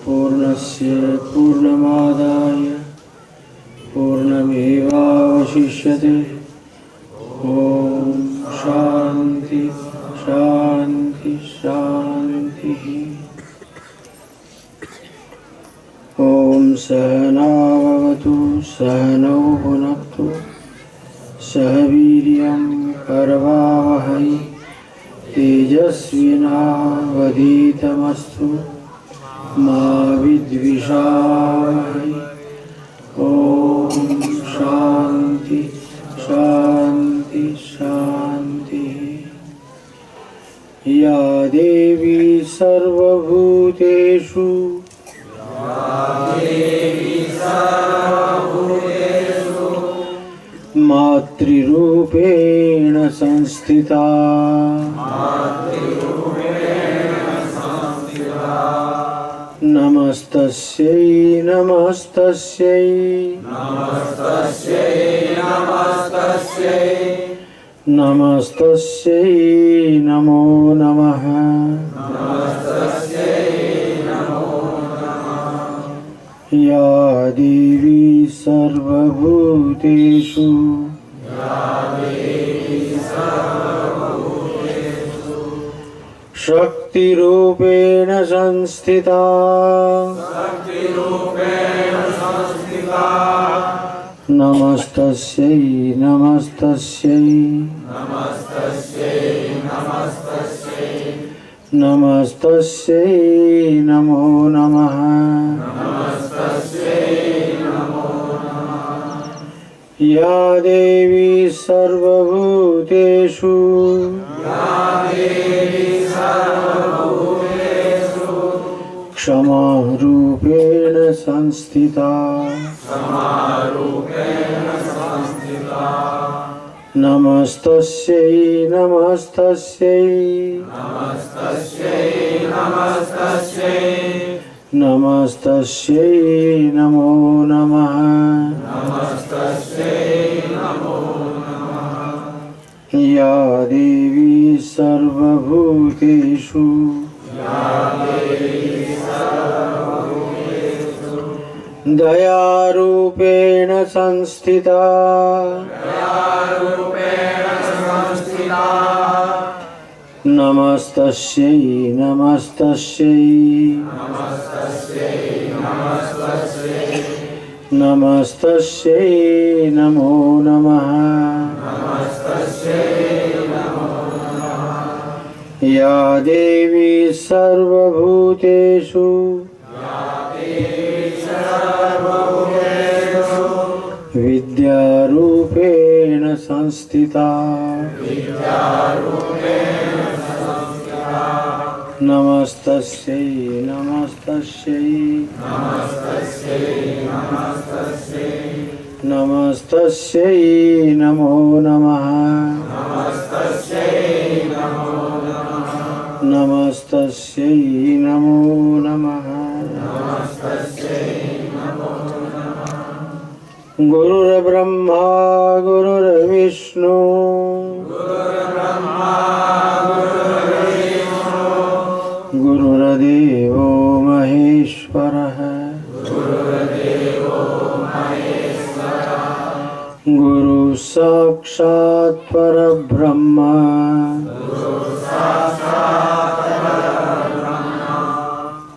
पूर्णस्य पूर्णमादाय पूर्णमेवावशिष्यते। ॐ शान्ति शान्ति शान्तिः। ॐ सहनाववतु सहनौ भुनक्तु सह वीर्यं करवावहै तेजस्विनावधीतमस्तु मा विद्विषावहै। ॐ शान्ति शान्ति शान्तिः। या देवी सर्वभूतेषु मातृरूपेण संस्थिता नमस्तस्यै नमस्तस्यै नमस्तस्यै नमो नमः। या देवी सर्वभूतेषु शक्तिरूपेण संस्थिता नमस्तस्यै नमस्तस्यै नमस्तस्यै नमो नमः। या देवी सर्वभूतेषु क्षमारूपेण संस्थिता नमस्तस्यै नमस्तस्यै नमस्तस्यै नमो नमः। या देवी सर्वभूतेषु दयारूपेण संस्थिता नमस्तस्यै नमस्तस्यै नमस्तस्यै नमो नमः। या देवी सर्वभूतेषु विद्यारूपेण संस्थिता नमस्तस्यै नमस्तस्यै नमस्तस्यै नमो नमः। नमस्तस्यै नमो नमः। गुरुर्ब्रह्मा गुरुर्विष्णु गुरुर्देवो महेश्वरः गुरु साक्षात् परब्रह्म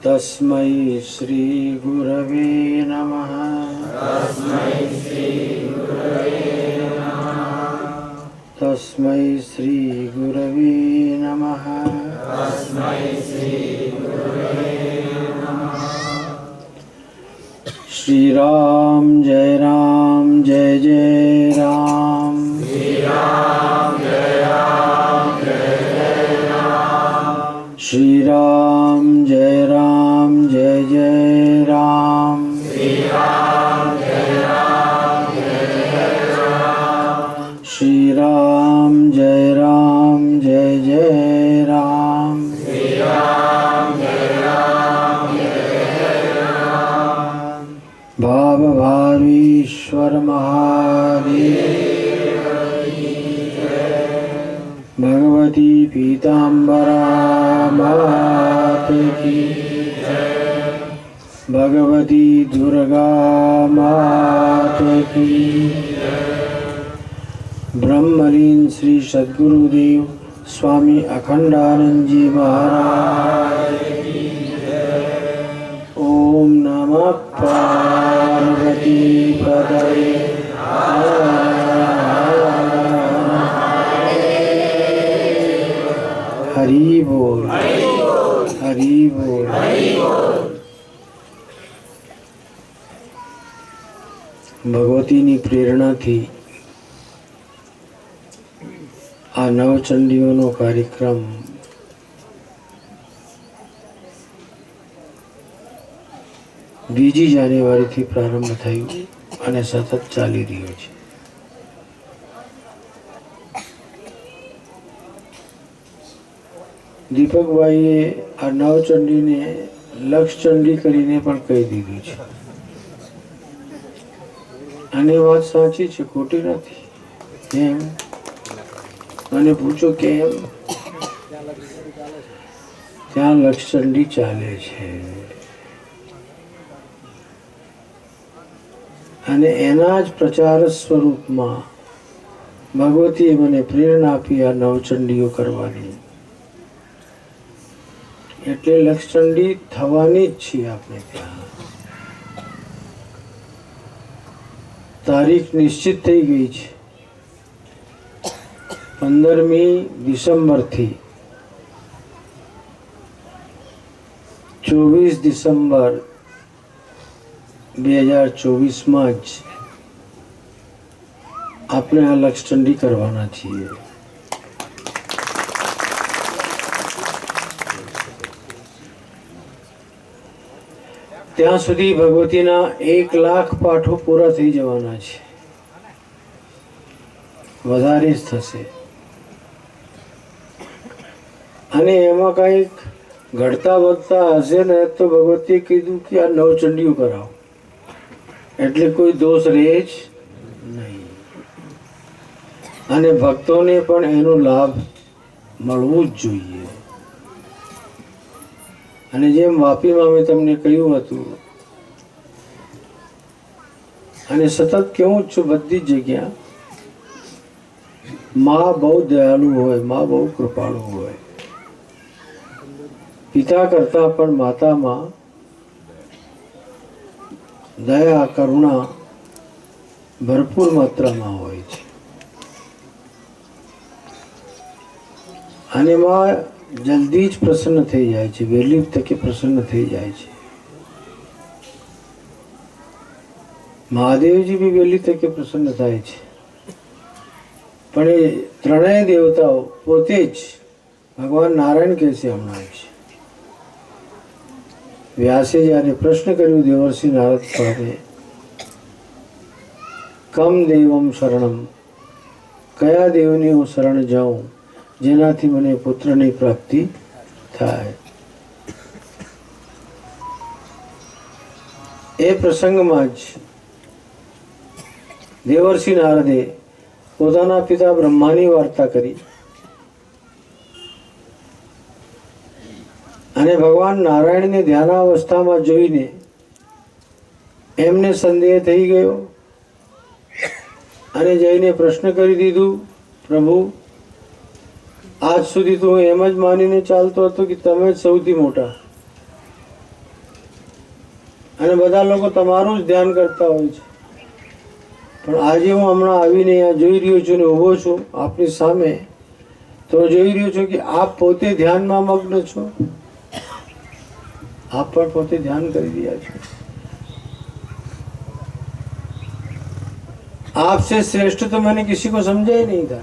तस्मै श्री गुरवे नमः। तस्मै श्री गुरवे नमः। श्री राम जय जय राम। श्री राम जय जय राम। श्री राम जय जय राम। भाव भावीश्वर महादेव। भगवती पीताम्बरा मात की। भगवती दुर्गा मात की। ब्रह्मलीन श्री सद्गुरुदेव स्वामी अखंडानंद जी महाराज की। ओम नमः पार्वती पतये। हरि बोल, हरि बोल। ભગવતીની પ્રેરણાથી આ નવચંડીઓનો કાર્યક્રમ બીજી જાન્યુઆરીથી પ્રારંભ થયો અને સતત ચાલી રહ્યો છે. દીપકભાઈએ આ નવચંડીને લક્ષચંડી કરીને પણ કહી દીધું છે અને વાત સાચી છે, ખોટી નથી. કેમ મને પૂછો કેમ? ત્યાં લક્ષચંડી ચાલે છે અને એના જ પ્રચાર સ્વરૂપમાં ભગવતીએ મને પ્રેરણા આપી આ નવચંડીઓ કરવાની. એટલે લક્ષચંડી થવાની જ છે. આપણે ત્યાં તારીખ નિશ્ચિત થઈ ગઈ છે. 15મી ડિસેમ્બરથી 24 ડિસેમ્બર 2024માં જ આપણે આ લક્ષચંડી કરવાના છીએ. ત્યાં સુધી ભગવતીના 1 લાખ પાઠો પૂરા થઈ જવાના છે. વધારે જ થશે. અને એમાં કંઈક ઘટતા વધતા હશે ને તો ભગવતીએ કીધું કે આ નવચંડીઓ કરાવો, એટલે કોઈ દોષ રહે જ નહીં. અને ભક્તોને પણ એનો લાભ મળવું જ જોઈએ. અને જેમ વાપીમાં મેં તમને કહ્યું હતું અને સતત કહું જ છું, બધી જ જગ્યા માં બહુ દયાળુ હોય, માં બહુ કૃપાળુ હોય. પિતા કરતા પણ માતામાં દયા કરુણા ભરપૂર માત્રામાં હોય છે. અને માં જલ્દી જ પ્રસન્ન થઈ જાય છે, વહેલી તકે પ્રસન્ન થઈ જાય છે. મહાદેવજી બી વહેલી તકે પ્રસન્ન થાય છે. પણ એ ત્રણેય દેવતાઓ પોતે જ ભગવાન નારાયણ કહે છે હમણાં જ. વ્યાસે જ્યારે પ્રશ્ન કર્યું દેવર્ષિ નારદ સ્વામે, કમ દેવમ શરણમ, કયા દેવની હું શરણ જાઉં જેનાથી મને પુત્રની પ્રાપ્તિ થાય? એ પ્રસંગમાં જ દેવર્ષિ નારદે પોતાના પિતા બ્રહ્માની વાર્તા કરી અને ભગવાન નારાયણને ધ્યાનાવસ્થામાં જોઈને એમને સંદેહ થઈ ગયો અને જઈને પ્રશ્ન કરી દીધું, પ્રભુ આજ સુધી તો હું એમ જ માનીને ચાલતો હતો કે તમે જ સૌથી મોટા, અને બધા લોકો તમારું જ ધ્યાન કરતા હોય છે. પણ આજે હું હમણાં આવીને અહીંયા જોઈ રહ્યો છું ને ઊભો છું આપની સામે, તો જોઈ રહ્યો છું કે આપ પોતે ધ્યાનમાં મગ્ન છો. આપ પણ પોતે ધ્યાન કરી રહ્યા છો. आपसे श्रेष्ठ तो मैंने किसी को समझा ही नहीं था,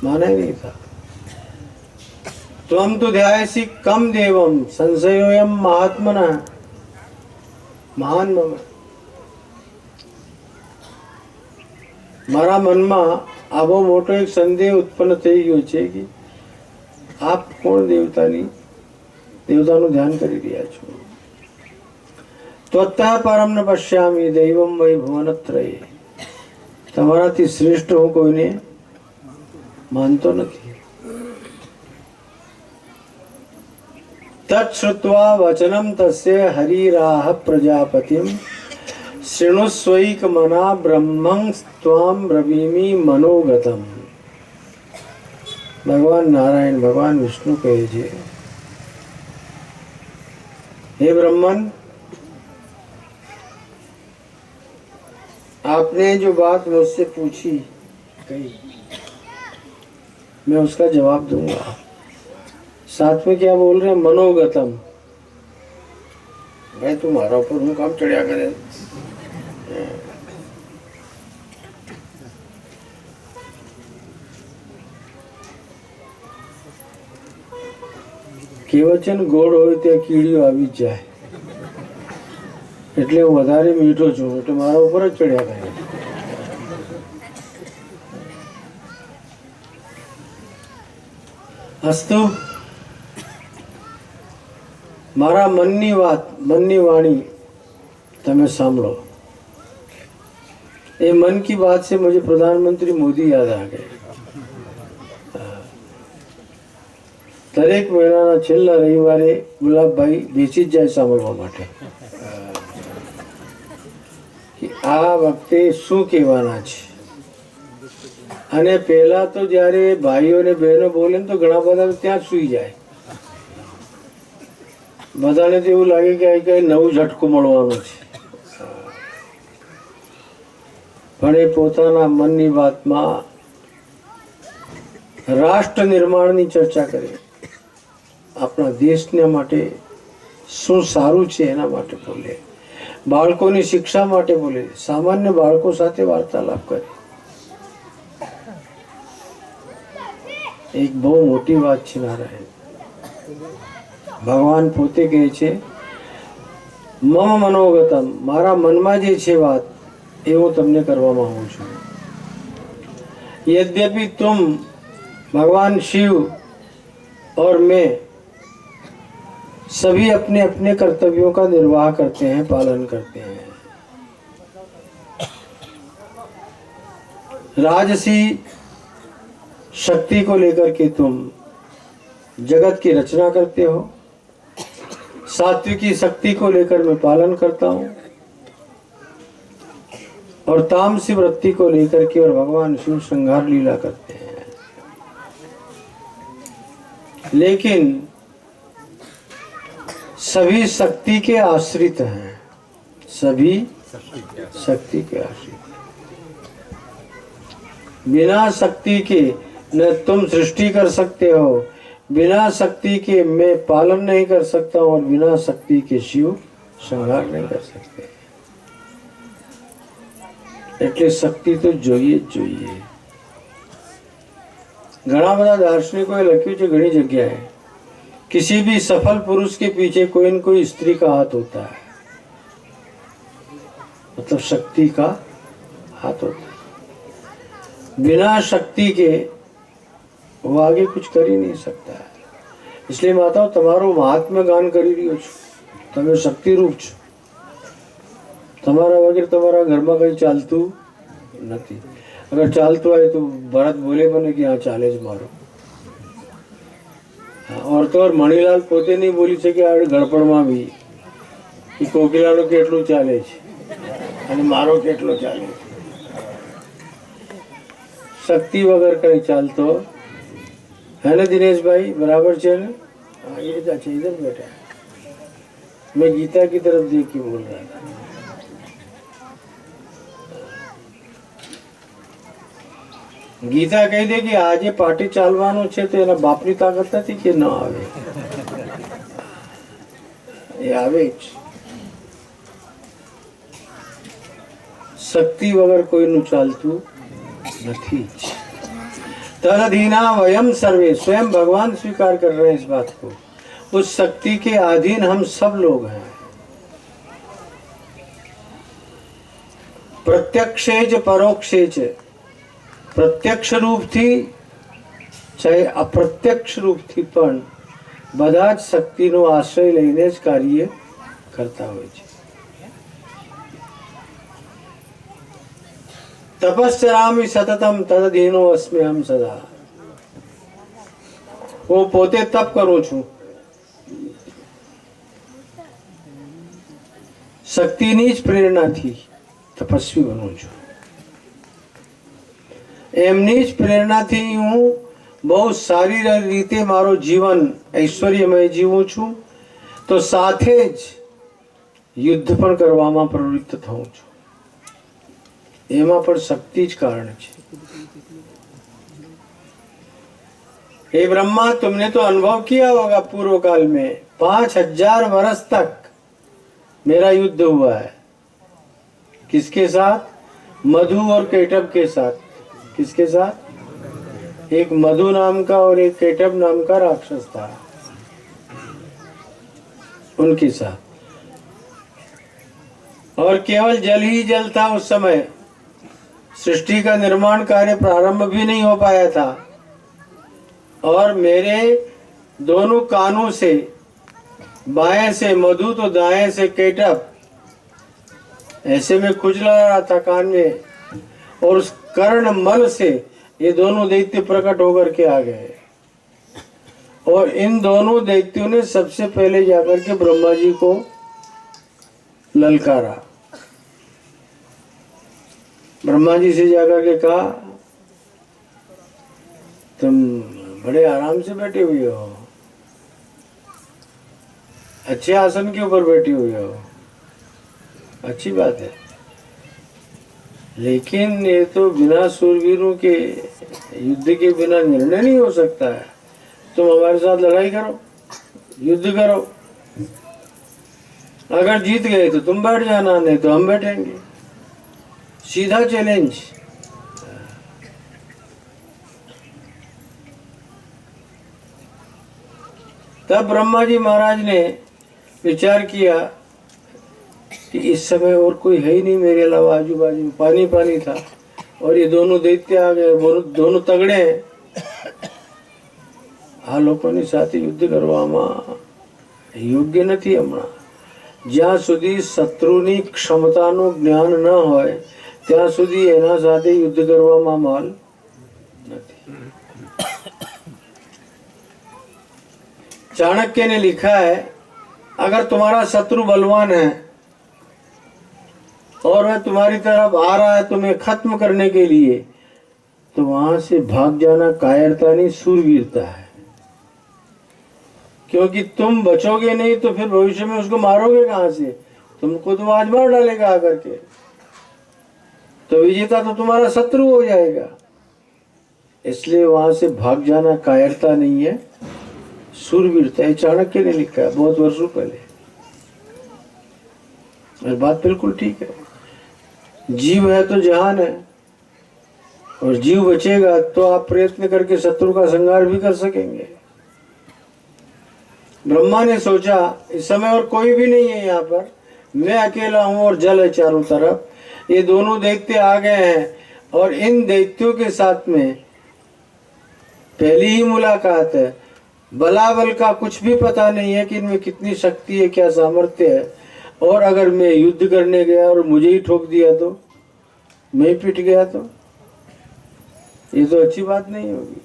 माना ही नहीं था. त्वं तो ध्यायसि कम देवम संशयोयम महात्मना महान मम. મારા મનમાં આવો મોટો એક સંદેહ ઉત્પન્ન થઈ ગયો છે કે આપ કોણ દેવતાનું ધ્યાન કરી રહ્યા છો. ત્વત્તઃ પરમ ન પશ્યામિ દૈવમ વૈ ભુવનત્રયે. તમારાથી શ્રેષ્ઠ હું કોઈને માનતો નથી. તચ્છ્રુત્વા વચનમ તસ્ય હરિરાહ પ્રજાપતિમ શૃણુસ્વૈક મના બ્રહ્મં ત્વામ બ્રવીમિ મનોગતમ. ભગવાન નારાયણ, ભગવાન વિષ્ણુ કહે છે, हे ब्रह्मन, आपने जो बात मुझसे पूछी कही, मैं उसका जवाब दूंगा. साथ में क्या बोल रहे हैं? मनोगतम. भाई तुम्हारा ऊपर हूँ काम चढ़िया करे. કહેવત છે ને, ગોળ હોય ત્યાં કીડીઓ આવી જ જાય. એટલે હું વધારે મીઠો છું એટલે મારા ઉપર જ ચડ્યા કરે. અસ્તુ, મારા મનની વાત, મનની વાણી તમે સાંભળો. ये मन की बात से मुझे प्रधानमंत्री मोदी याद आ गए. દરેક મહિનાના છેલ્લા રવિવારે ગુલાબભાઈ બેસી જ જાય સાંભળવા માટે કે આ વખતે શું કહેવાના છે. અને પહેલા તો જ્યારે ભાઈઓ અને બહેનો બોલે ને તો ઘણા બધા ત્યાં જ સૂઈ જાય. બધાને તો એવું લાગે કે કઈ નવું ઝટકો મળવાનું છે. પણ એ પોતાના મનની વાતમાં રાષ્ટ્ર નિર્માણની ચર્ચા કરે. આપણા દેશના માટે શું સારું છે એના માટે બોલે. બાળકોની શિક્ષા માટે બોલે. સામાન્ય બાળકો સાથે વાર્તાલાપ કરે. એક બહુ મોટી વાત છે નારાયણ. ભગવાન પોતે કહે છે, મમ મનોગતમ, મારા મનમાં જે છે વાત એ હું તમને કરવા માંગુ છું. यद्यपि तुम भगवान शिव और मैं सभी अपने अपने कर्तव्यों का निर्वाह करते हैं, पालन करते हैं. राजसी शक्ति को लेकर के तुम जगत की रचना करते हो. सात्विकी शक्ति को लेकर मैं पालन करता हूँ. और तामसी वृत्ति को लेकर के और भगवान शिव संहार लीला करते हैं. लेकिन सभी शक्ति के आश्रित हैं. सभी शक्ति के आश्रित. बिना शक्ति के न तुम सृष्टि कर सकते हो, बिना शक्ति के मैं पालन नहीं कर सकता हूँ, और बिना शक्ति के शिव संहार नहीं कर सकते. એટલે શક્તિ તો જોઈએ જ જોઈએ. ઘણા બધા દાર્શનિકોએ લખ્યું છે ઘણી જગ્યાએ, किसी भी सफल पुरुष के पीछे कोई न कोई स्त्री का हाथ होता है. मतलब शक्ति का हाथ होता है. बिना शक्ति के वो आगे कुछ कर ही नहीं सकता है. इसलिए माताओं, તમારું મહાત્મ્ય ગાન કરી રહ્યો છું. તમે શક્તિ રૂપ છો. તમારા વગર તમારા ઘરમાં કંઈ ચાલતું નથી. અગર ચાલતું હોય તો ભરત બોલે મને કે હા ચાલે જ મારું. और तो और મણીલાલ પોતે નહીં બોલી શકે આ ગળપણમાં બી કે કોકિલાનું કેટલું ચાલે છે અને મારો કેટલો ચાલે છે. શક્તિ વગર કંઈ ચાલતો है ना दिनेश भाई, बराबर चैनल। हाँ ये अच्छा इधर बैठा है, मैं गीता की तरफ देख के बोल रहा था। ગીતા કહી દે કે આજે પાર્ટી ચાલવાનું છે તો એના બાપની તાકાત નથી કે ન આવે, એ આવે જ। શક્તિ વગર કોઈનું ચાલતું નથી। तदधीना वयम सर्वे, स्वयं भगवान स्वीकार कर रहे हैं इस बात को, उस शक्ति के अधीन हम सब लोग हैं। प्रत्यक्षेच परोक्षेच, प्रत्यक्ष रूप थी चाहे अप्रत्यक्ष रूप थी पण બધા જ શક્તિનો આશ્રય લઈને જ કાર્ય કરતા હોય છે। તપશ્ચરામિ સતતમ તદધીનો અસ્મ્યહમ સદા, હું પોતે તપ કરું છું, શક્તિની જ પ્રેરણાથી તપસ્વી બનું છું। એમની જ પ્રેરણાથી હું બહુ સારી રીતે મારો જીવન ઐશ્વર્યમય જીવું છું, તો સાથે જ યુદ્ધ પણ કરવામાં પ્રવૃત્ત થઉં છું। એમાં પણ શક્તિ જ કારણ છે। हे ब्रह्मा, तुमने तो अनुभव किया होगा पूर्व काल में 5000 वर्ष तक मेरा युद्ध हुआ है। किसके साथ? मधु और केटव के साथ। किसके साथ? एक मधु नाम का और एक केटव नाम का राक्षस था, उनके साथ। और केवल जल ही जल था उस समय, सृष्टि का निर्माण कार्य प्रारंभ भी नहीं हो पाया था। और मेरे दोनों कानों से, बाएं से मधु तो दाएं से केटव, ऐसे में खुजला रहा था कान में, और उस कर्ण मल से ये दोनों दैत्य प्रकट होकर के आ गए। और इन दोनों दैत्यों ने सबसे पहले जाकर के ब्रह्मा जी को ललकारा। ब्रह्मा जी से जाकर के कहा, तुम बड़े आराम से बैठे हुए हो, अच्छे आसन के ऊपर बैठे हुए हो, अच्छी बात है, लेकिन ये तो बिना सूरवीरों के युद्ध के बिना निर्णय नहीं हो सकता है। तुम हमारे साथ लड़ाई करो, युद्ध करो, अगर जीत गए तो तुम बैठ जाना, नहीं तो हम बैठेंगे। सीधा चैलेंज। तब ब्रह्मा जी महाराज ने विचार किया कि इस समय और कोई है ही नहीं मेरे अलावा, आजू बाजू में पानी पानी था, और ये दोनों दैत्य आ गए, दोनों तगड़े हैं, આ લોકોની સાથે યુદ્ધ કરવામાં યોગ્ય નથી। હમણાં જ્યાં સુધી શત્રુની ક્ષમતાનું જ્ઞાન ન હોય ત્યાં સુધી એના સાથે યુદ્ધ કરવામાં માલ નથી। चाणक्य ने लिखा है, अगर तुम्हारा शत्रु बलवान है और वह तुम्हारी तरफ आ रहा है तुम्हें खत्म करने के लिए, तो वहां से भाग जाना कायरता नहीं, सूरवीरता है। क्योंकि तुम बचोगे नहीं तो फिर भविष्य में उसको मारोगे कहां से? तुमको तो आज मार डालेगा आकर के, तो विजेता तो तुम्हारा शत्रु हो जाएगा। इसलिए वहां से भाग जाना कायरता नहीं है, सूरवीरता है। चाणक्य ने लिखा है बहुत वर्षों पहले, और बात बिल्कुल ठीक है। जीव है तो जहान है, और जीव बचेगा तो आप प्रयत्न करके शत्रु का संहार भी कर सकेंगे। ब्रह्मा ने सोचा इस समय और कोई भी नहीं है यहाँ पर, मैं अकेला हूं और जल है चारों तरफ। ये दोनों दैत्य आ गए हैं, और इन दैत्यों के साथ में पहली ही मुलाकात है। बलाबल का कुछ भी पता नहीं है कि इनमें कितनी शक्ति है, क्या सामर्थ्य है। और अगर मैं युद्ध करने गया और मुझे ही ठोक दिया तो, मैं ही पिट गया तो, ये तो अच्छी बात नहीं होगी।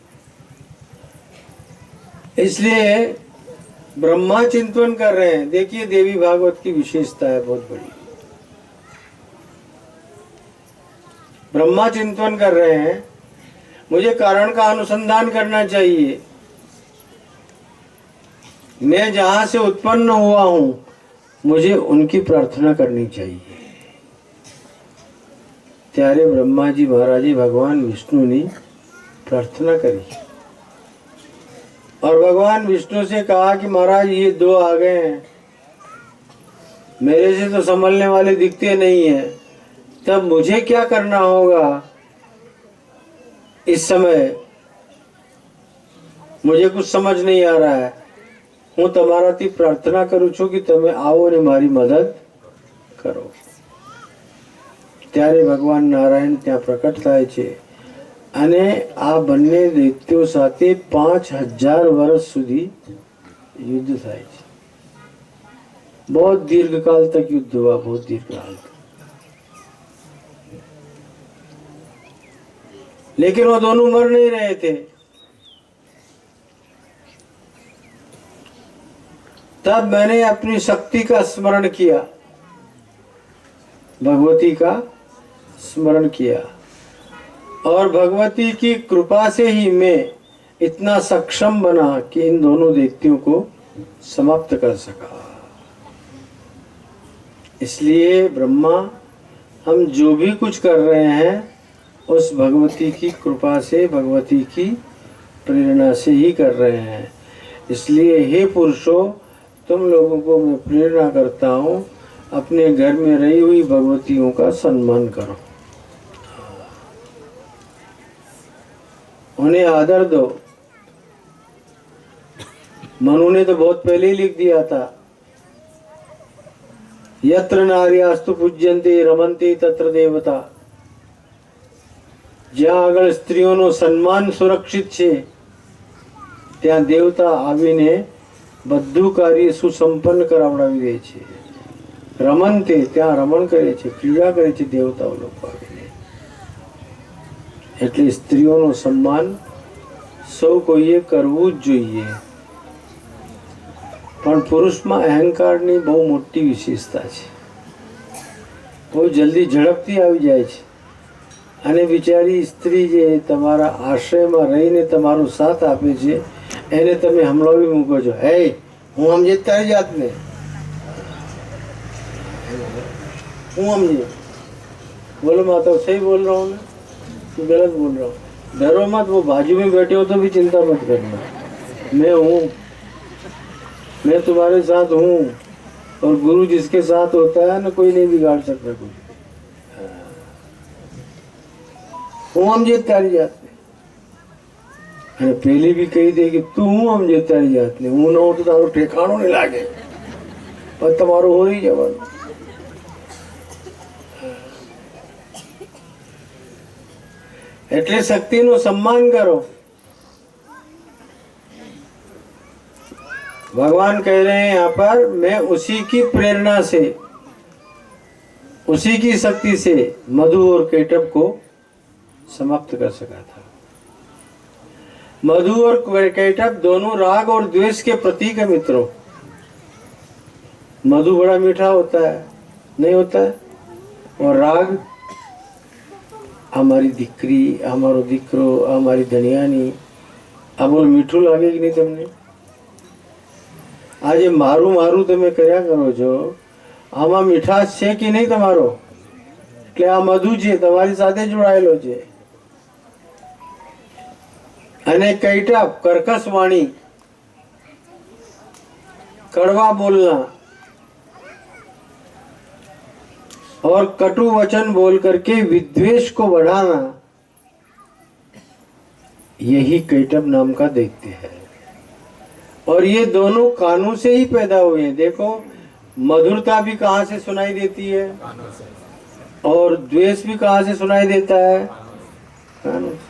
इसलिए ब्रह्मा चिंतन कर रहे हैं। देखिए देवी भागवत की विशेषता है बहुत बड़ी। ब्रह्मा चिंतन कर रहे हैं, मुझे कारण का अनुसंधान करना चाहिए, मैं जहां से उत्पन्न हुआ हूं मुझे उनकी प्रार्थना करनी चाहिए। त्यारे ब्रह्मा जी महाराज जी भगवान विष्णु ने प्रार्थना करी और भगवान विष्णु से कहा कि महाराज ये दो आ गए हैं, मेरे से तो संभलने वाले दिखते नहीं है, तब मुझे क्या करना होगा? इस समय मुझे कुछ समझ नहीं आ रहा है। હું તમારાથી પ્રાર્થના કરું છું કે તમે આવો અને મારી મદદ કરો। ત્યારે ભગવાન નારાયણ ત્યાં પ્રકટ થાય છે અને આ બંને દૈત્યો સાથે 5000 વર્ષ સુધી યુદ્ધ થાય છે। बहुत दीर्घकाल तक युद्ध हुआ, बहुत दीर्घकाल तक। लेकिन वो दोनों मर नहीं रहे थे। तब मैंने अपनी शक्ति का स्मरण किया, भगवती का स्मरण किया और भगवती की कृपा से ही मैं इतना सक्षम बना कि इन दोनों दैत्यों को समाप्त कर सका। इसलिए ब्रह्मा, हम जो भी कुछ कर रहे हैं उस भगवती की कृपा से, भगवती की प्रेरणा से ही कर रहे हैं। इसलिए हे पुरुषों, तुम लोगों को मैं प्रेरणा करता हूँ, अपने घर में रही हुई भगवतियों का सम्मान करो, उन्हें आदर दो। मनु ने तो बहुत पहले ही लिख दिया था, यत्र नार्यास्तु पूज्यन्ते रमन्ते तत्र देवता। જ્યાં આગળ સ્ત્રીઓનો સન્માન સુરક્ષિત છે ત્યાં દેવતા આવીને બધું કાર્ય સુસંપન્ન કરાવડાવી દે છે। રમંતે, ત્યાં રમણ કરે છે, ક્રીડા કરે છે દેવતાઓ લોકો આવીને। એટલે સ્ત્રીઓનો સન્માન સૌ કોઈએ કરવું જ જોઈએ। પણ પુરુષમાં અહંકારની બહુ મોટી વિશેષતા છે, બહુ જલ્દી ઝડપથી આવી જાય છે। અને બિચારી સ્ત્રી જે તમારા આશ્રયમાં રહીને તમારો સાથ આપે છે એને તમે હમણાવી મૂકો છો। હે, હું સમજે તારી જાતને, હું સમજે। बोलो माता, सही बोल रहा हूँ मैं कि गलत बोल रहा हूँ? डरो मत, वो बाजू में बैठे हो तो भी चिंता मत करना, मैं हूँ, मैं तुम्हारे साथ हूँ। और गुरु जिसके साथ होता है ना, कोई नहीं बिगाड़ सकता कुछ। હું સમજે તારી જાતને, અને પેલી બી કહી દે કે તું હું સમજે તારી જાતને, હું ન હોઉં તો તારું ઠેકાણું નહીં લાગે, પણ તમારું હોઈ જવાનું। એટલે શક્તિનું સન્માન કરો। भगवान कह रहे हैं यहाँ पर, मैं उसी की प्रेरणा से, उसी की शक्ति से मधु और केटव को समाप्त कर सका था। मधु और केटव दोनों राग और द्वेष के प्रतीक है मित्रों। मधु बड़ा मीठा होता है, नहीं होता है? और राग, हमारी दीकरी, हमारो दीकरो, हमारी धनियानी, अब बोल मीठू लागे कि नहीं तमने? आज मारू मारू તમે કર્યા કરો છો, આમાં મીઠાશ છે કે નહીં તમારો? એટલે આ મધુ છે, તમારી સાથે જોડાયેલો છે। અને કૈટવ, કર્કશ વાણી, कड़वा बोलना और कटु वचन बोल करके विद्वेष को बढ़ाना, यही कैटव नाम का दैत्य है। और ये दोनों कानों से ही पैदा हुए हैं। देखो, मधुरता भी कहाँ से सुनाई देती है और द्वेष भी कहाँ से सुनाई देता है? कानों से।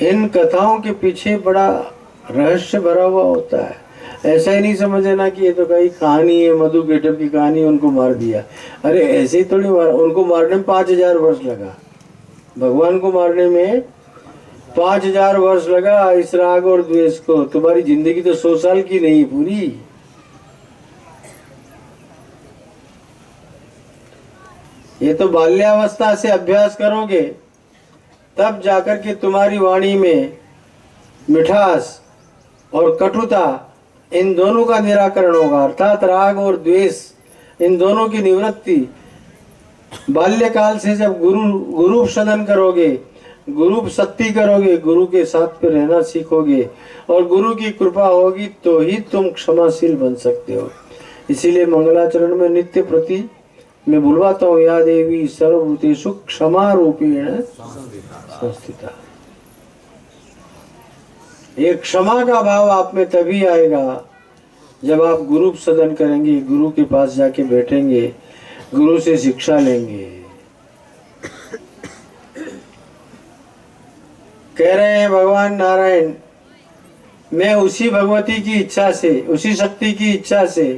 इन कथाओं के पीछे बड़ा रहस्य भरा हुआ होता है। ऐसा ही नहीं समझ लेना कि ये तो कहीं कहानी है, मधु केटव की कहानी, उनको मार दिया। अरे ऐसे ही थोड़ी मार, उनको मारने में 5000 वर्ष लगा, भगवान को मारने में 5000 वर्ष लगा। इस राग और द्वेष को, तुम्हारी जिंदगी तो 100 साल की नहीं पूरी। ये तो बाल्यावस्था से अभ्यास करोगे तब जाकर के तुम्हारी वाणी में मिठास और कटुता, इन दोनों का निराकरण होगा। अर्थात राग और द्वेष, इन दोनों की निवृत्ति। बाल्यकाल से जब गुरु सदन करोगे, गुरु सत्ती करोगे, गुरु के साथ पे रहना सीखोगे और गुरु की कृपा होगी तो ही तुम क्षमाशील बन सकते हो। इसीलिए मंगलाचरण में नित्य प्रति मैं बुलवाता हूँ, या देवी सर्वभूतेषु क्षमा रूपेण संस्थिता। एक क्षमा का भाव आप में तभी आएगा जब आप गुरु सदन करेंगे, गुरु के पास जाके बैठेंगे, गुरु से शिक्षा लेंगे। कह रहे हैं भगवान नारायण, मैं उसी भगवती की इच्छा से, उसी शक्ति की इच्छा से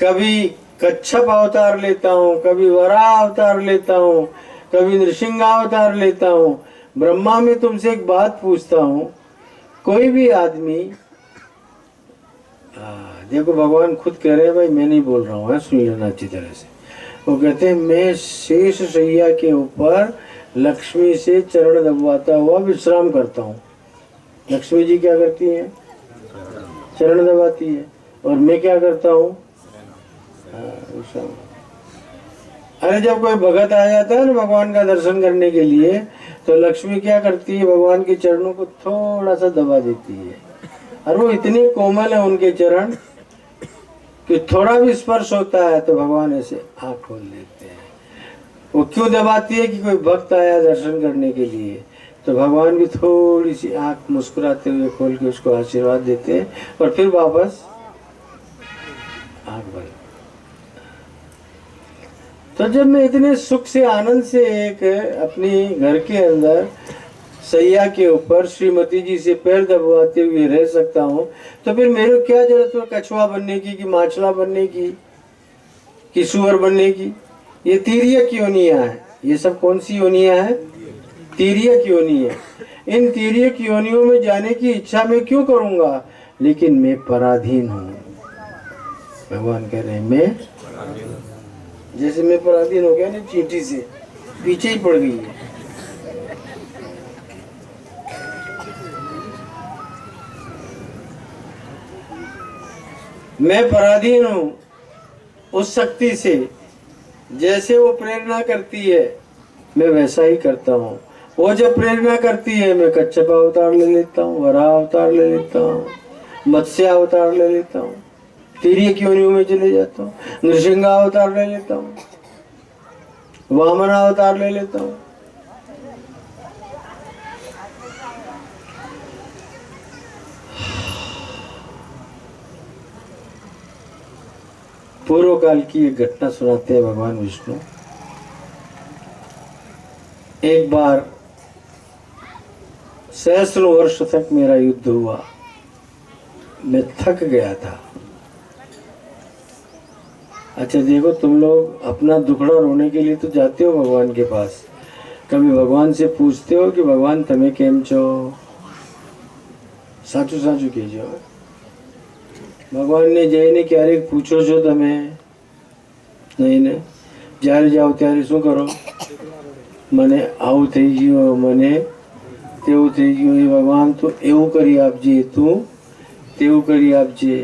कभी कच्छप अवतार लेता हूँ, कभी वराह अवतार लेता हूँ, कभी नृसिंह अवतार लेता हूँ। ब्रह्मा में तुमसे एक बात पूछता हूँ, कोई भी आदमी, देखो भगवान खुद कह रहे हैं, भाई मैं नहीं बोल रहा हूँ, सुन लेना अच्छी तरह से। वो कहते हैं मैं शेष शैया के ऊपर लक्ष्मी से चरण दबवाता हुआ विश्राम करता हूँ। लक्ष्मी जी क्या करती हैं? चरण दबाती है, और मैं क्या करता हूँ? विश्राम। अरे जब कोई भगत आ जाता है ना भगवान का दर्शन करने के लिए, तो लक्ष्मी क्या करती है? भगवान के चरणों को थोड़ा सा दबा देती है, और वो इतने कोमल है उनके चरण कि थोड़ा भी स्पर्श होता है तो भगवान ऐसे आँख खोल लेते हैं। वो क्यों दबाती है? कि कोई भक्त आया दर्शन करने के लिए, तो भगवान भी थोड़ी सी आँख मुस्कुराते हुए खोल के उसको आशीर्वाद देते हैं, और फिर वापस आँख बंद। तो जब मैं इतने सुख से, आनंद से एक अपनी घर के अंदर सैया के ऊपर श्रीमती जी से पैर दबवाते हुए रह सकता हूँ, तो फिर मेरे क्या जरूरत है कछुआ बनने की, कि माछला बनने की, कि सुअर बनने की? ये तीर्यक योनियां है। ये सब कौन सी योनियां है? तीर्यक योनि है। इन तीर्यक योनियों में जाने की इच्छा मैं क्यों करूंगा? लेकिन मैं पराधीन हूँ। भगवान कह रहे हैं मैं, जैसे मैं पराधीन हो गया ना, चींटी से पीछे ही पड़ गई है। मैं पराधीन हूँ उस शक्ति से, जैसे वो प्रेरणा करती है मैं वैसा ही करता हूँ। वो जब प्रेरणा करती है मैं कच्छप अवतार ले लेता हूँ, वराह अवतार ले लेता हूँ, मत्स्य अवतार ले लेता हूँ, तीर्यक योनियों में चले जाता हूँ, नृसिंह अवतार ले लेता हूँ, वामन अवतार ले लेता हूँ। पूर्व काल की एक घटना सुनाते हैं भगवान विष्णु। एक बार सहस्रों वर्ष तक मेरा युद्ध हुआ, मैं थक गया था। अच्छा देखो, तुम लोग अपना दुखड़ा रोने के लिए तो जाते हो भगवान के पास, कभी भगवान से पूछते हो कि भगवान तमे केम छो? साचू साचू कहो। भगवान ने जयने क्यारेक पूछो છો તમે? નહીં ને? જ્યારે જાઓ ત્યારે શું કરો? મને આવું થઈ ગયું, મને તેવું થઈ ગયું, એ ભગવાન તો એવું કરી આપજે, તું તેવું કરી આપજે।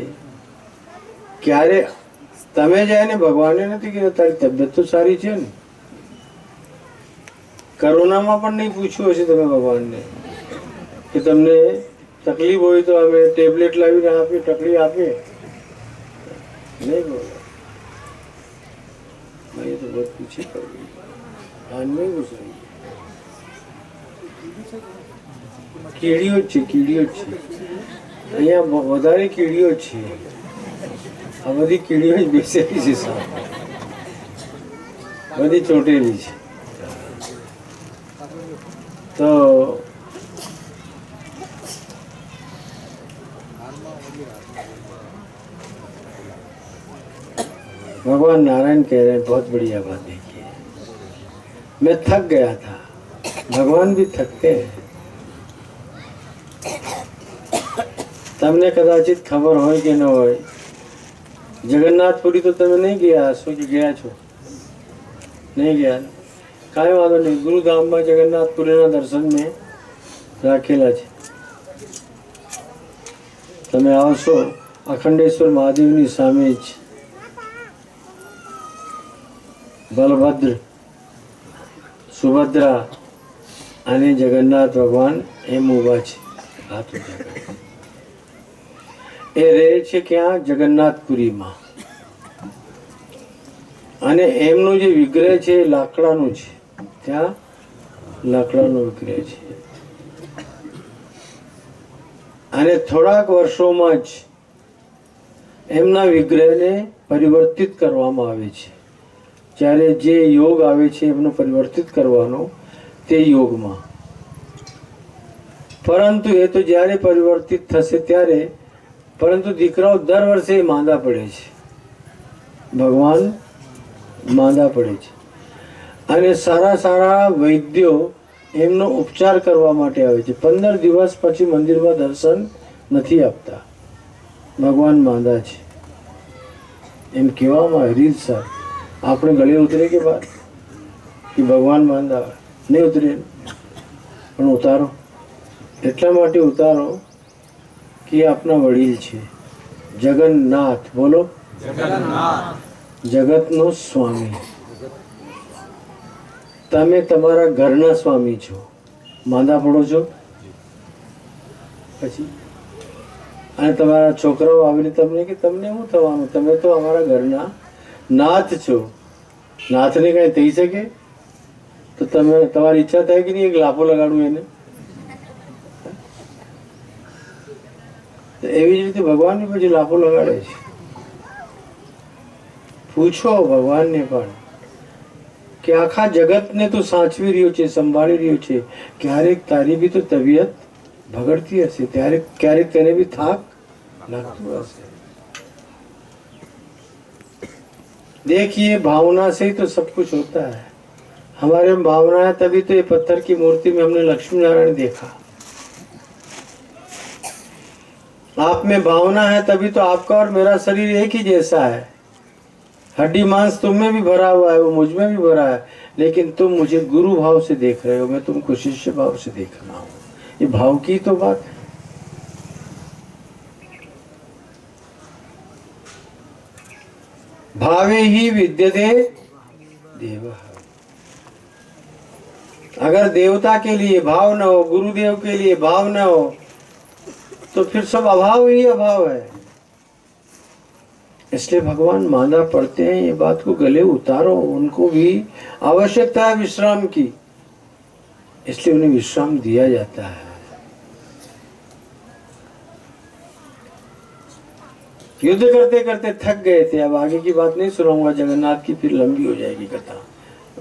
ક્યારે તમે જાય ને ભગવાને નથી કીધું તારી તબિયત તો સારી છે ને? કોરોનામાં પણ નહીં પૂછ્યું હશે તમે ભગવાનને કે તમને तकलीफ हुई तो हमें टेबलेट लावी आपी, टकली आपी? नहीं बोला। मैं ये तो बहुत पीछे पड़ गई, कान में घुस रही। कीड़ियों છે, कीड़ियों છે અહીંયા વધારે कीड़ियों છે। આ બધી कीड़ियों જ બેસેલી છે, સાહેબ બધી ચોટેલી છે। તો भगवान नारायण कह रहे हैं बहुत बढ़िया बात देखिए, मैं थक गया था, भगवान भी थकते हैं। તમને કદાચિત ખબર હોય કે ન હોય, જગન્નાથપુરી તો તમે નહીં ગયા હશો કે ગયા છો? નહીં ગયા? કાંઈ વાંધો નહીં, ગુરુધામમાં જગન્નાથપુરીના દર્શન મેં રાખેલા છે। તમે આવશો અખંડેશ્વર મહાદેવની સામે જ બલભદ્ર, સુભદ્રા અને જગન્નાથ ભગવાન એમ ઊભા છે. હાથ ઊંચા કરી. એ રહે છે ક્યાં? જગન્નાથપુરીમાં. અને એમનું જે વિગ્રહ છે એ લાકડાનું છે. ત્યાં લાકડાનો વિગ્રહ છે. અને થોડાક વર્ષોમાં જ એમના વિગ્રહને પરિવર્તિત કરવામાં આવે છે. જ્યારે જે યોગ આવે છે એમનો પરિવર્તિત કરવાનો તે યોગમાં, પરંતુ એ તો જ્યારે પરિવર્તિત થશે ત્યારે, પરંતુ દીકરાઓ દર વર્ષે માંદા પડે છે. ભગવાન માંદા પડે છે અને સારા સારા વૈદ્યો એમનો ઉપચાર કરવા માટે આવે છે. 15 દિવસ પછી મંદિરમાં દર્શન નથી આપતા. ભગવાન માંદા છે એમ કહેવામાં આવે. રીતસર આપણે ગળે ઉતરે કે બાદ કે ભગવાન માંદા નહીં ઉતરે, પણ ઉતારો. એટલા માટે ઉતારો કે આપના વડીલ છે જગન્નાથ. બોલો જગન્નાથ, જગતનો સ્વામી. તમે તમારા ઘરના સ્વામી છો. માંદા પડો છો પછી, અને તમારા છોકરાઓ આવીને તમને કે તમને શું થવાનું, તમે તો અમારા ઘરના નાથ છો. નાથને કઈ થઈ શકે તો તમે તમારી ઈચ્છા થાય કે નહીં એક લાફો લગાડવું એને? એવી જ રીતે ભગવાનને પછી લાફો લગાડે છે. પૂછો ભગવાનને પણ કે આખા જગતને તું સાચવી રહ્યો છે, સંભાળી રહ્યો છે, ક્યારેક તારી બી તો તબિયત બગડતી હશે, ત્યારે ક્યારેક તેને બી થાક લાગતું હશે. देखिए भावना से ही तो सब कुछ होता है. हमारे में भावना है तभी तो ये पत्थर की मूर्ति में हमने लक्ष्मी नारायण देखा. आप में भावना है तभी तो आपका और मेरा शरीर एक ही जैसा है. हड्डी मांस तुम में भी भरा हुआ है, वो मुझ में भी भरा है, लेकिन तुम मुझे गुरु भाव से देख रहे हो, मैं तुमको शिष्य भाव से देख रहा हूँ. ये भाव की तो बात है. भावे ही विद्यते देव. अगर देवता के लिए भाव न हो, गुरुदेव के लिए भाव न हो, तो फिर सब अभाव ही अभाव है. इसलिए भगवान मांदा पड़ते हैं. ये बात को गले उतारो. उनको भी आवश्यकता है विश्राम की, इसलिए उन्हें विश्राम दिया जाता है. युद्ध करते करते थक गए थे. अब आगे की बात नहीं सुनाऊंगा, जगन्नाथ की फिर लंबी हो जाएगी कथा.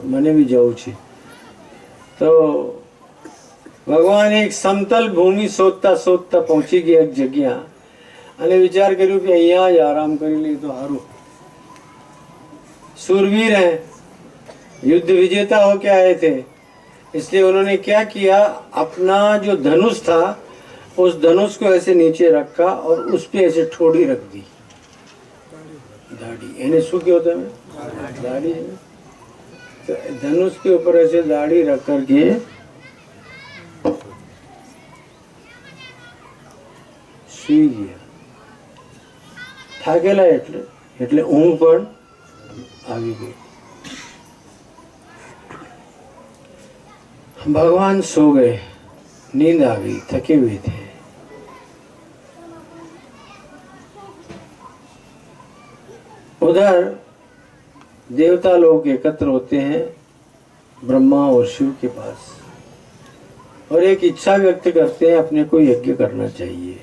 मैंने भी जाऊँ छे. तो भगवान एक समतल भूमि शोधता शोधता पहुंची गया एक जगह, અને વિચાર કર્યું કે અહીંયા જ આરામ કરી લે તો સારું. सूरवीर हैं, युद्ध विजेता होके आए थे, इसलिए उन्होंने क्या किया, अपना जो धनुष था उस धनुष को ऐसे नीचे रखा और उस पे ऐसे ठोड़ी रख दी. दाढ़ी એને શું કહેતો તમે? दाढ़ी. तो धनुष के ऊपर ऐसे दाढ़ी रख करके સુઈ ગયા. થાકેલા એટલે ઊંઘ પણ આવી ગઈ. भगवान सो गए, नींद आ गई, थके हुए थे. उधर देवता लोग एकत्र होते हैं ब्रह्मा और शिव के पास, और एक इच्छा व्यक्त करते हैं अपने को यज्ञ करना चाहिए.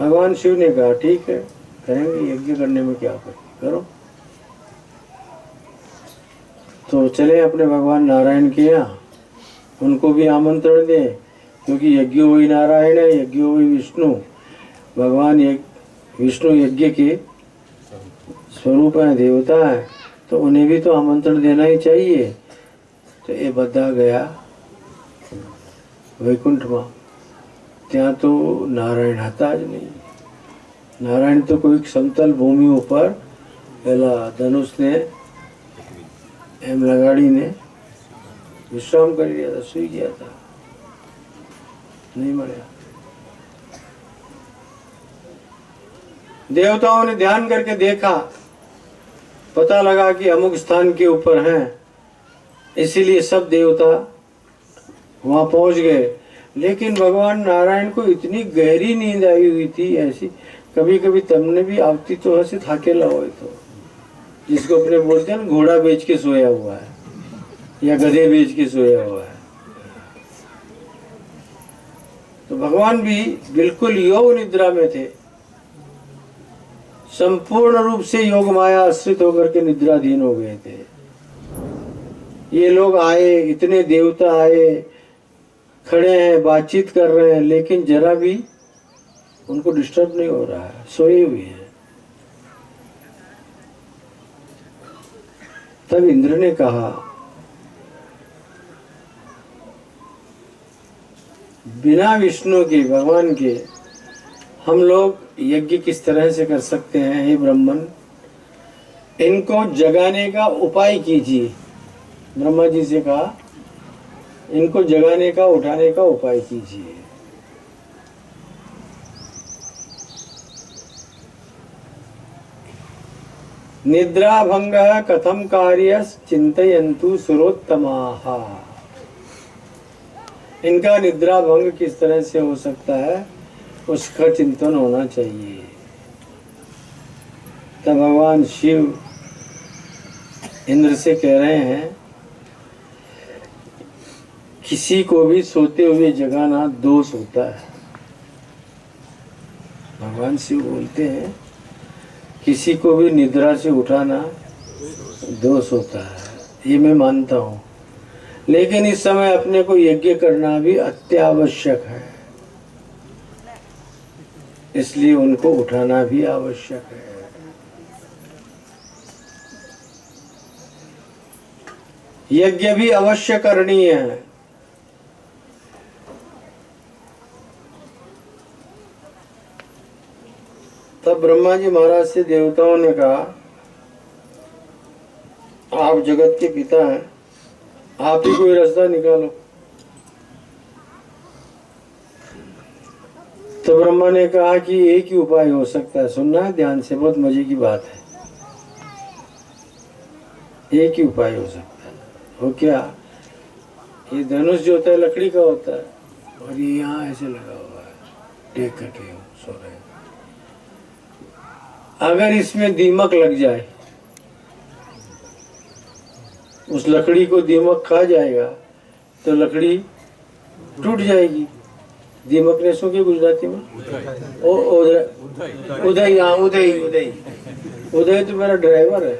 भगवान शिव ने कहा ठीक है करेंगे, यज्ञ करने में क्या करो. तो चले अपने भगवान नारायण के यहाँ, उनको भी आमंत्रण दें, क्योंकि यज्ञ वही नारायण है, यज्ञ वही विष्णु. भगवान विष्णु यज्ञ के स्वरूप है, देवता है, तो उन्हें भी तो आमंत्रण देना ही चाहिए. तो ये बधा गया वैकुंठ में. ત્યાં તો નારાયણ હતા જ નહીં. નારાયણ તો કોઈક સમતલ ભૂમિ ઉપર પેલા ધનુષને એમ લગાડીને વિશ્રામ કરી રહ્યા હતા, સૂઈ ગયા હતા. नहीं मरा। देवताओं ने ध्यान करके देखा, पता लगा कि अमुक स्थान के ऊपर हैं, इसीलिए सब देवता वहां पहुंच गए। लेकिन भगवान नारायण को इतनी गहरी नींद आई हुई थी, ऐसी कभी कभी तुमने भी आवती तो ऐसे थाकेला हो, तो जिसको अपने बोलते हैं ना घोड़ा बेच के सोया हुआ है या गधे बेच के सोया हुआ है। तो भगवान भी बिल्कुल योग निद्रा में थे, संपूर्ण रूप से योग माया आश्रित होकर के निद्राधीन हो गए थे। ये लोग आए, इतने देवता आए, खड़े हैं, बातचीत कर रहे हैं, लेकिन जरा भी उनको डिस्टर्ब नहीं हो रहा है, सोए हुए हैं। तब इंद्र ने कहा, बिना विष्णु के, भगवान के, हम लोग यज्ञ किस तरह से कर सकते हैं? हे ब्राह्मण, इनको जगाने का उपाय कीजिए। ब्रह्मा जी से कहा, इनको जगाने का, उठाने का उपाय कीजिए। निद्रा भंग कथम कार्य चिंतयन्तु सुरोत्तमाः। इनका निद्रा भंग किस तरह से हो सकता है, उसका चिंतन होना चाहिए। तब भगवान शिव इंद्र से कह रहे हैं, किसी को भी सोते हुए जगाना दोष होता है। भगवान शिव बोलते हैं, किसी को भी निद्रा से उठाना दोष होता है, ये मैं मानता हूँ। लेकिन इस समय अपने को यज्ञ करना भी अत्यावश्यक है, इसलिए उनको उठाना भी आवश्यक है। यज्ञ भी अवश्य करनीय है। तब ब्रह्मा जी महाराज से देवताओं ने कहा, आप जगत के पिता हैं, आप ही कोई रास्ता निकालो। तो ब्रह्मा ने कहा कि एक ही उपाय हो सकता है, सुनना है ध्यान से, बहुत मजे की बात है। एक ही उपाय हो सकता है। वो क्या? ये धनुष जो होता है लकड़ी का होता है, और ये यहाँ ऐसे लगा हुआ है, टेक करके सो रहे हैं। अगर इसमें दीमक लग जाए, उस लकड़ी को दीमक खा जाएगा तो लकड़ी टूट जाएगी। दीमक ने सो के गुजराती में उदय, हाँ उदय, उदय, उदय तो मेरा ड्राइवर है।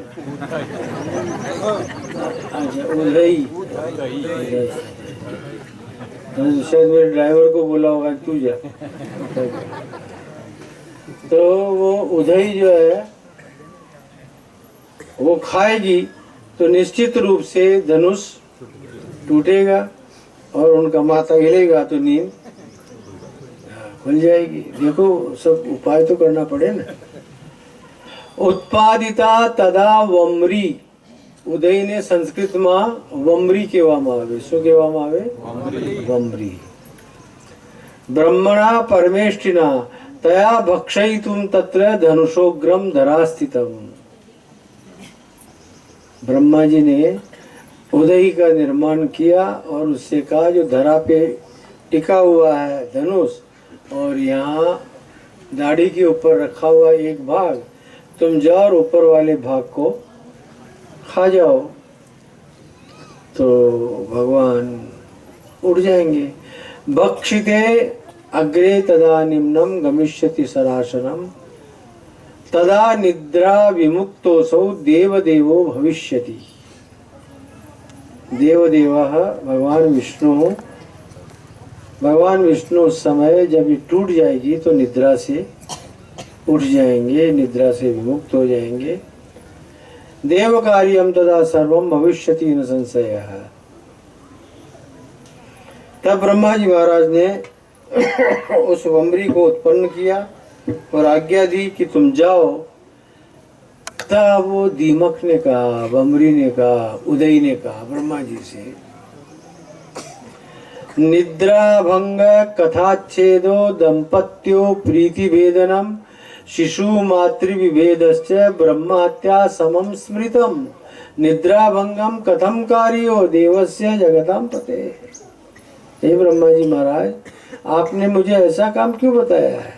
अच्छा उदय, शायद मेरे ड्राइवर को बोला होगा तू जा। तो वो उदय जो है वो खाएगी तो निश्चित रूप से धनुष टूटेगा और उनका माथा हिलेगा तो नींद खुल जाएगी। देखो सब उपाय तो करना पड़े ना। उत्पादिता तदा वम्री, उदय ने संस्कृत में वम्री कहेવામાં આવે। શું કહેવામાં આવે? वम्री। ब्रह्मणा परमेष्ठिना तया भक्षयितुम तत्र धनुषोग्रम धरास्थितम। ब्रह्मा जी ने उदय का निर्माण किया और उससे कहा, जो धरा पे टिका हुआ है धनुष, और यहाँ दाढ़ी के ऊपर रखा हुआ एक भाग, तुम जाओ और ऊपर वाले भाग को खा जाओ तो भगवान उड़ जाएंगे। भक्षिते अग्रे तदा निम्नम गमिष्यति सनाशनम तदा निद्रा विमुक्तोऽसौ देवदेवो भविष्यति। देवदेवः भगवान विष्णु उस समय जब ये टूट जाएगी तो निद्रा से उठ जाएंगे, निद्रा से विमुक्त हो जाएंगे। देव कार्यम तदा सर्वम भविष्यति न संशयः। तब ब्रह्मा जी महाराज ने उस वम्री को उत्पन्न किया और आज्ञा दी कि तुम जाओ। तब वो दीमक ने कहा, वम्री ने कहा, उदय ने कहा ब्रह्मा जी से, निद्रा भंग कथाच्छेदो दंपत्यो प्रीति भेदनम शिशु मातृ विभेदश्च ब्रह्महत्या समम स्मृतम निद्रा भंगम कथम कार्यो देवस्य जगताम पते। हे ब्रह्मा जी महाराज, आपने मुझे ऐसा काम क्यों बताया है?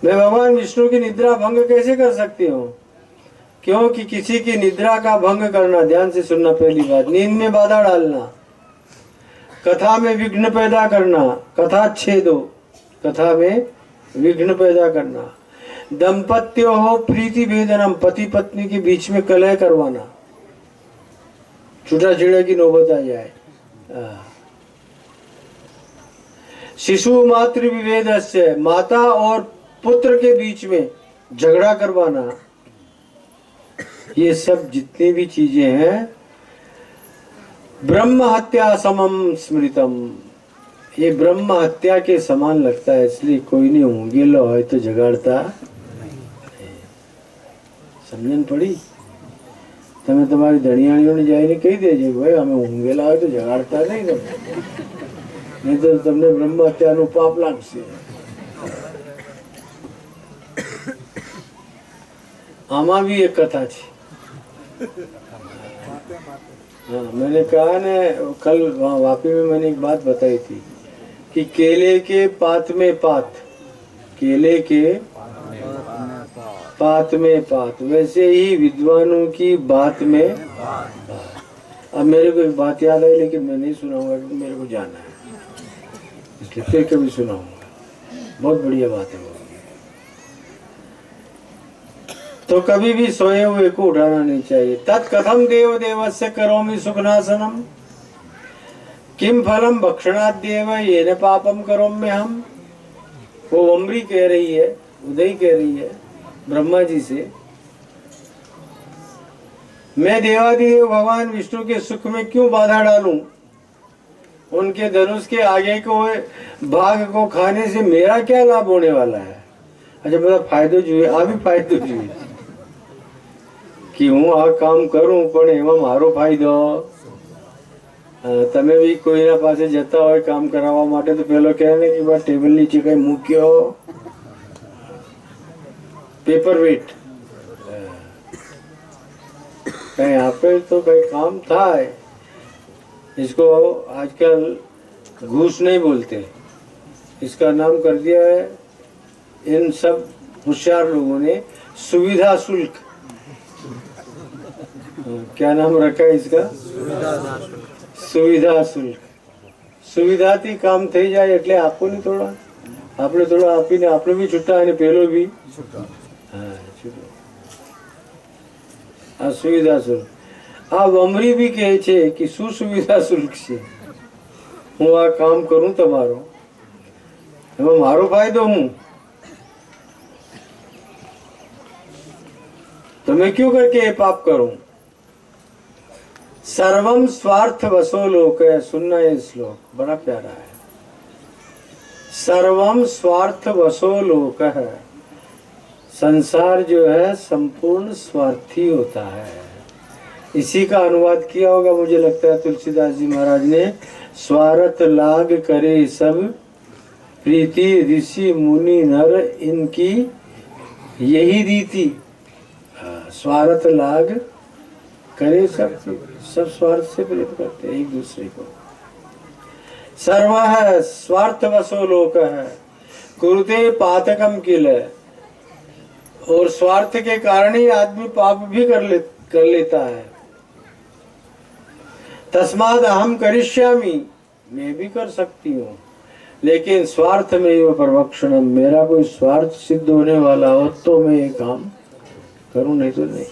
मैं भगवान विष्णु की निद्रा भंग कैसे कर सकती हूँ? क्योंकि किसी की निद्रा का भंग करना, ध्यान से सुनना, पहली बात, नींद में बाधा डालना, कथा में विघ्न पैदा करना, कथाच्छेदो, कथा में विघ्न पैदा करना, दंपत्यो हो प्रीति भेदनम, पति पत्नी के बीच में कलह करवाना, छूटा छेड़ा की नौबत आ जाए, शिशु मातृ विभेदस्य, माता और पुत्र के बीच में झगड़ा करवाना, ये सब जितनी भी चीजें हैं ब्रह्म हत्या समम स्मृतम, ये ब्रह्म हत्या के समान लगता है। इसलिए कोई नहीं होंगे लो है तो जगाड़ता। समझन पड़ी? તમે તમારી ધણિયાણીઓને જઈને કહી દેજો ભાઈ અમે ઊંઘેલા હોય તો જગાડતા નહીં તમે, નહીં તો તમને બ્રહ્મ હત્યાનું પાપ લાગશે। આમાં भी एक कथा છે। हाँ, मैंने कहा ना कल वहाँ वापी में मैंने एक बात बताई थी कि केले के पात में पात, केले के पात में पात, वैसे ही विद्वानों की बात में बात। अब मेरे को एक बात याद आई लेकिन मैं नहीं सुनाऊंगा क्योंकि मेरे को जाना है, इसलिए फिर कभी सुनाऊंगा। बहुत बढ़िया बात है वो। तो कभी भी सोए हुए को उठाना नहीं चाहिए। तत्कथम देव देवस्य करोमि सुखनाशनम किम फलम भक्षणाद्येव येन पापम करोम्य हम। वो वम्री कह रही है, उदय कह रही है ब्रह्मा जी से, मैं देवादिदेव भगवान विष्णु के सुख में क्यों बाधा डालूं? उनके धनुष के आगे को भाग को खाने से मेरा क्या लाभ होने वाला है? अच्छा मतलब फायदो जुए, आ भी फायदो जुए कि हूँ आ काम करूं पण एमां मारो फायदो। તમે भी કોઈના પાસે જતા હોય કામ કરાવવા માટે તો પેલો કહે ને કે બા ટેબલ નીચે કઈ મૂક્યો पेपर वेट, कहीं आपे तो कहीं काम था है। इसको आजकल घूस नहीं बोलते, इसका नाम कर दिया है इन सब होशियार लोगों ने सुविधा शुल्क। क्या नाम रखा है इसका? सुविधा शुल्क। સુવિધાથી કામ થઈ જાય એટલે આપોને થોડા, આપણે થોડા આપીને આપણે બી છૂટા અને પેલો બી છૂટા। હા છૂટો। આ સુવિધા શુલ્ક, આ વમરી બી કહે છે કે શું સુવિધા શુલ્ક છે? હું આ કામ કરું તમારો, એમાં મારો ફાયદો હું, તમે क्यों करके ये पाप करूं? सर्वम स्वार्थ वसो लोक है। सुनना ये श्लोक बड़ा प्यारा है। सर्वम स्वार्थ वसो लोक है, संसार जो है संपूर्ण स्वार्थी होता है। इसी का अनुवाद किया होगा मुझे लगता है तुलसीदास जी महाराज ने, स्वार्थ लाग करे सब प्रीति ऋषि मुनि नर इनकी यही रीति। स्वार्थ लाग करे सब स्वार्थ से प्रेम करते हैं एक दूसरे को। सर्व है स्वार्थ वसो लोक है, कुरुते पातकम किल, और स्वार्थ के कारण ही आदमी पाप भी कर लेता है। तस्माद अहम करिष्यामि, मैं भी कर सकती हूँ, लेकिन स्वार्थ में वो प्रवक्षणम, मेरा कोई स्वार्थ सिद्ध होने वाला हो तो मैं ये काम करूँ, नहीं तो नहीं।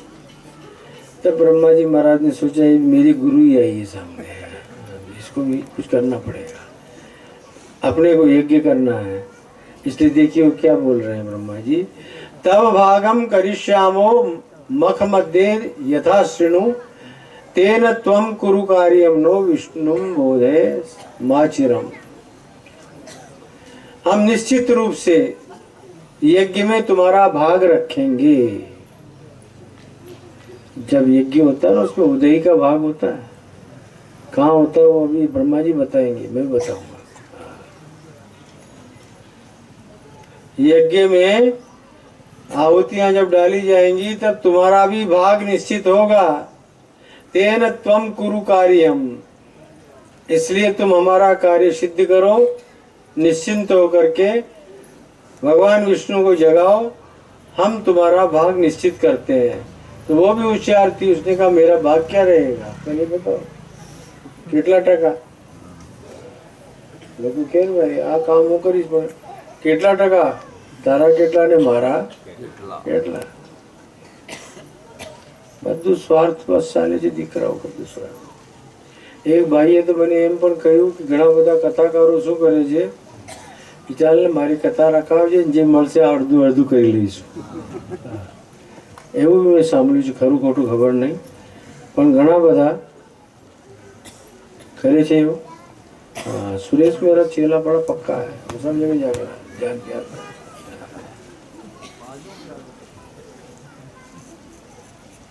तब ब्रह्मा जी महाराज ने सोचा ये मेरी गुरु ही आई है सामने, इसको भी कुछ करना पड़ेगा, अपने को यज्ञ करना है। इसलिए देखिए वो क्या बोल रहे हैं ब्रह्मा जी, तब भागम करिष्यामो मख मध्य यथा श्रृणु तेन त्वम कुरु कार्यम नो विष्णुम बोधे माचिरम। हम निश्चित रूप से यज्ञ में तुम्हारा भाग रखेंगे। जब यज्ञ होता है ना उसमें उदय का भाग होता है, कहाँ होता है वो अभी ब्रह्मा जी बताएंगे, मैं भी बताऊंगा। यज्ञ में आहुतियां जब डाली जाएंगी तब तुम्हारा भी भाग निश्चित होगा। तेन त्वम कुरु कार्यम, इसलिए तुम हमारा कार्य सिद्ध करो। निश्चिंत होकर के भगवान विष्णु को जगाओ, हम तुम्हारा भाग निश्चित करते हैं। तो वो भी होशियार थी, उसने कहा मेरा भाग क्या रहेगा, पहले बताओ કેટલા ટકા લોકો કે ભાઈ આ કામ હું કરીશ પણ કેટલા ટકા, તારા કેટલા ને મારા કેટલા, બધું સ્વાર્થ બસ ચાલે છે દીકરાઓ બધું સ્વાર્થ। એક ભાઈએ તો મને એમ પણ કહ્યું કે ઘણા બધા કથાકારો શું કરે છે કે ચાલ ને મારી કથા રખાવજે, જે મળશે અડધું અડધું કરી લઈશું। એવું મેં સાંભળ્યું છે, ખરું ખોટું ખબર નહીં, પણ ઘણા બધા करे छे वो। हाँ, सुरेश मेरा चेला बड़ा पक्का है, वो सब जगह जाकर जान के आता है।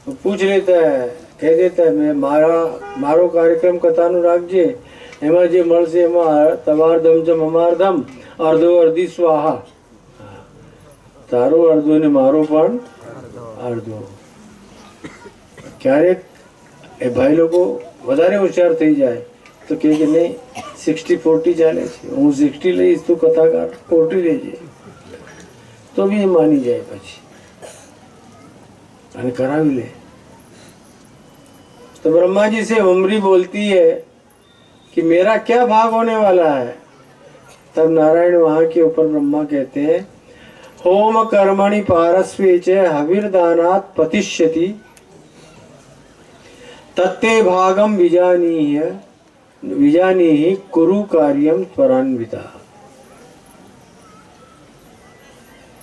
तो पूछ लेता है, कह देता है मैं मारो कार्यक्रम कथानु राखजे, एमा जे मळशे एमा तवार धम जम अमार धम, अर्धो अर्धी स्वाहा। तारो अर्धो ने मारो पण अर्धो। क्यारेक ए भाई लोगो વધારે હોશિયાર થઈ જાય તો કે નહીં 60-40 ચાલે છે, હું 60 લઈશ તો કથાકાર 40 લેજે, તો બી માની જાય પછી અને કરાવી લે। तो ब्रह्मा जी से उमरी बोलती है कि मेरा क्या भाग होने वाला है। तब नारायण वहां के ऊपर ब्रह्मा कहते हैं होम कर्मणि पारस्वे च हविर्दानात् पतिष्यति तत्ते भागम विजानीहि कुरु कार्यम त्वरान्विता।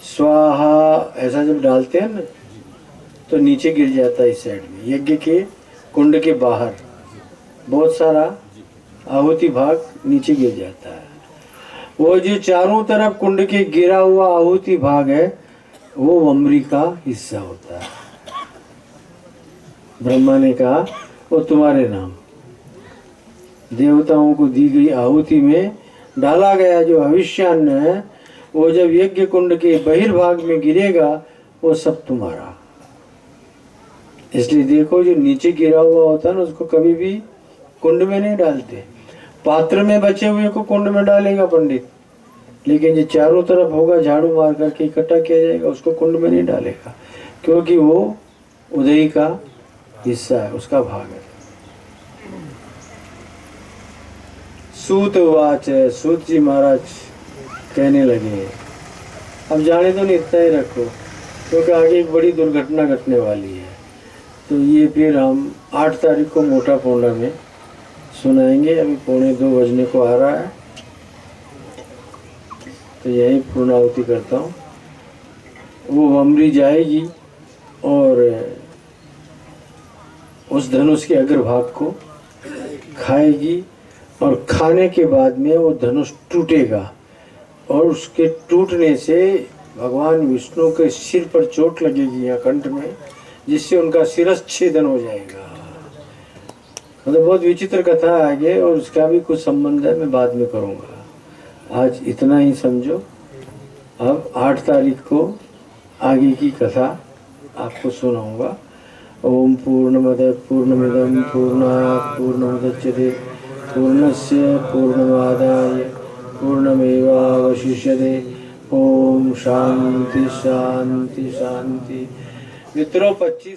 स्वाहा ऐसा जब डालते हैं ना तो नीचे गिर जाता है इस साइड में, यज्ञ के कुंड के बाहर बहुत सारा आहुति भाग नीचे गिर जाता है। वो जो चारों तरफ कुंड के गिरा हुआ आहुति भाग है वो वमरी का हिस्सा होता है। ब्रह्मा ने कहा वो तुम्हारे नाम, देवताओं को दी गई आहुति में डाला गया जो हविष्यान्न है, वो जब यज्ञ कुंड के बहिर्भाग में गिरेगा वो सब तुम्हारा। इसलिए देखो जो नीचे गिरा हुआ होता है ना उसको कभी भी कुंड में नहीं डालते। पात्र में बचे हुए को कुंड में डालेगा पंडित, लेकिन जो चारों तरफ होगा झाड़ू मार करके इकट्ठा किया जाएगा उसको कुंड में नहीं डालेगा, क्योंकि वो उदय का हिस्सा है, उसका भाग है। सूत वाच है, सूत जी महाराज कहने लगे अब जाने तो नहीं, इतना ही रखो क्योंकि आगे एक बड़ी दुर्घटना घटने वाली है। तो ये फिर हम 8 तारीख को मोटा पोंडा में सुनाएंगे। अभी 1:45 बजने को आ रहा है, तो यही पूर्णाहुति करता हूँ। वो वमरी जाएगी और उस धनुष के अग्रभाग को खाएगी और खाने के बाद में वो धनुष टूटेगा और उसके टूटने से भगवान विष्णु के सिर पर चोट लगेगी या कंठ में, जिससे उनका शिरच्छेदन हो जाएगा। मतलब बहुत विचित्र कथा है आगे और उसका भी कुछ संबंध है, मैं बाद में करूँगा। आज इतना ही समझो। अब 8 तारीख को आगे की कथा आपको सुनाऊंगा। ओम पूर्णमद पूर्णमिदं पूर्णात् पूर्णमुदच्यते पूर्णस्य पूर्णमादाय पूर्णमेवावशिष्यते। ओम शांति शांति शांति। मित्रों 25